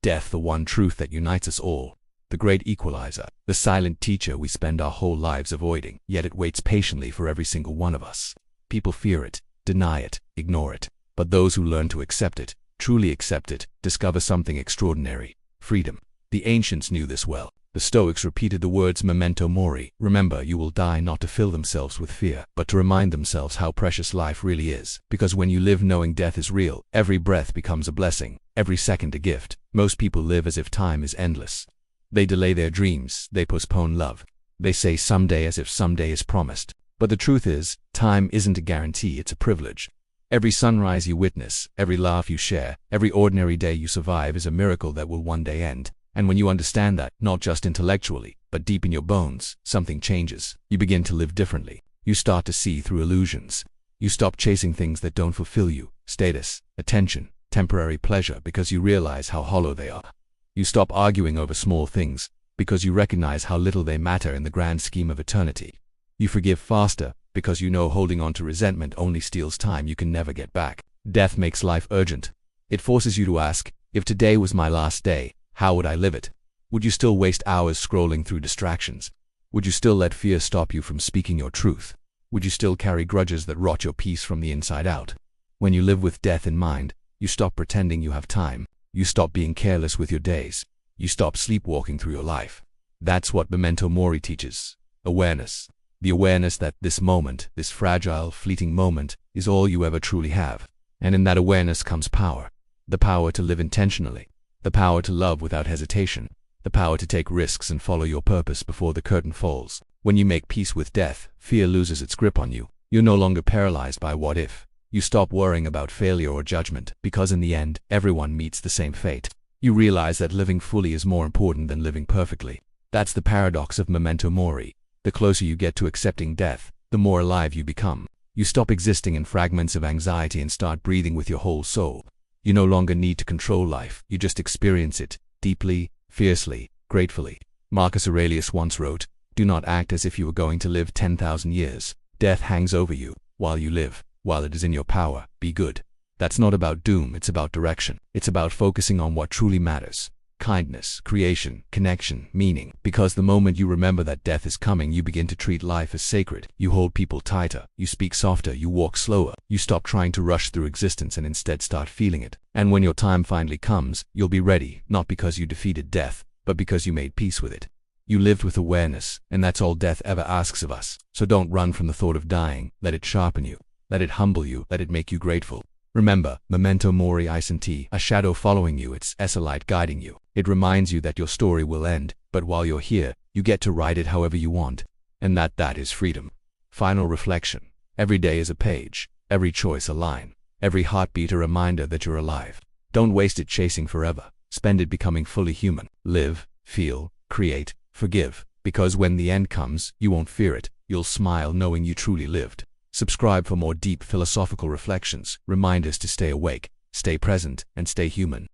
Death, the one truth that unites us all. The great equalizer, the silent teacher we spend our whole lives avoiding, yet it waits patiently for every single one of us. People fear it, deny it, ignore it. But those who learn to accept it, truly accept it, discover something extraordinary: freedom. The ancients knew this well. The Stoics repeated the words Memento Mori, remember you will die, not to fill themselves with fear, but to remind themselves how precious life really is. Because when you live knowing death is real, every breath becomes a blessing, every second a gift. Most people live as if time is endless. They delay their dreams, they postpone love. They say someday as if someday is promised. But the truth is, time isn't a guarantee, it's a privilege. Every sunrise you witness, every laugh you share, every ordinary day you survive is a miracle that will one day end. And when you understand that, not just intellectually, but deep in your bones, something changes. You begin to live differently. You start to see through illusions. You stop chasing things that don't fulfill you: status, attention, temporary pleasure, because you realize how hollow they are. You stop arguing over small things, because you recognize how little they matter in the grand scheme of eternity. You forgive faster, because you know holding on to resentment only steals time you can never get back. Death makes life urgent. It forces you to ask, if today was my last day, how would I live it? Would you still waste hours scrolling through distractions? Would you still let fear stop you from speaking your truth? Would you still carry grudges that rot your peace from the inside out? When you live with death in mind, you stop pretending you have time. You stop being careless with your days. You stop sleepwalking through your life. That's what Memento Mori teaches. Awareness. The awareness that this moment, this fragile, fleeting moment, is all you ever truly have. And in that awareness comes power. The power to live intentionally. The power to love without hesitation. The power to take risks and follow your purpose before the curtain falls. When you make peace with death, fear loses its grip on you. You're no longer paralyzed by what if. You stop worrying about failure or judgment, because in the end, everyone meets the same fate. You realize that living fully is more important than living perfectly. That's the paradox of Memento Mori. The closer you get to accepting death, the more alive you become. You stop existing in fragments of anxiety and start breathing with your whole soul. You no longer need to control life, you just experience it, deeply, fiercely, gratefully. Marcus Aurelius once wrote, "Do not act as if you were going to live 10,000 years. Death hangs over you. While you live, while it is in your power, be good." That's not about doom, it's about direction. It's about focusing on what truly matters. Kindness, creation, connection, meaning. Because the moment you remember that death is coming, you begin to treat life as sacred. You hold people tighter, you speak softer, you walk slower. You stop trying to rush through existence and instead start feeling it. And when your time finally comes, you'll be ready, not because you defeated death, but because you made peace with it. You lived with awareness, and that's all death ever asks of us. So don't run from the thought of dying. Let it sharpen you. Let it humble you. Let it make you grateful. Remember, Memento Mori isn't a shadow following you, it's a light guiding you. It reminds you that your story will end, but while you're here, you get to write it however you want. And that is freedom. Final reflection. Every day is a page, every choice a line, every heartbeat a reminder that you're alive. Don't waste it chasing forever. Spend it becoming fully human. Live, feel, create, forgive. Because when the end comes, you won't fear it. You'll smile knowing you truly lived. Subscribe for more deep philosophical reflections, reminders to stay awake, stay present, and stay human.